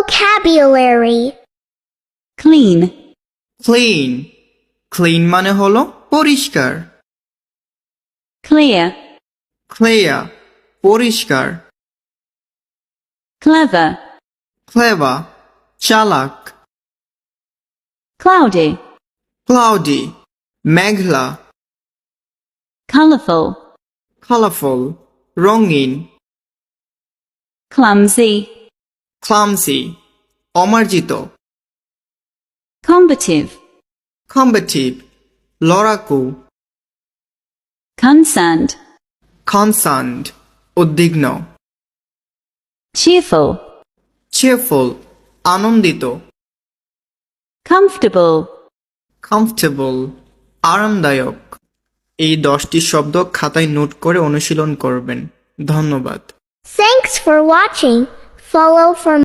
Vocabulary. clean, clean clean মানে হলো পরিষ্কার clear, ক্লিয়ার পরিষ্কার clever, ক্লেভার চালাক cloudy, ক্লাউডি মেঘলা colourful, কালারফুল রঙিন clumsy, ক্লামসি অমার্জিত combative, কম্বেটিভ লড়াকু concerned, কনসার্নড উদ্বিগ্ন cheerful, cheerful আনন্দিত comfortable, কমফর্টেবল আরামদায়ক এই 10টি শব্দ খাতায় নোট করে অনুশীলন করবেন ধন্যবাদ Thanks for watching. Follow for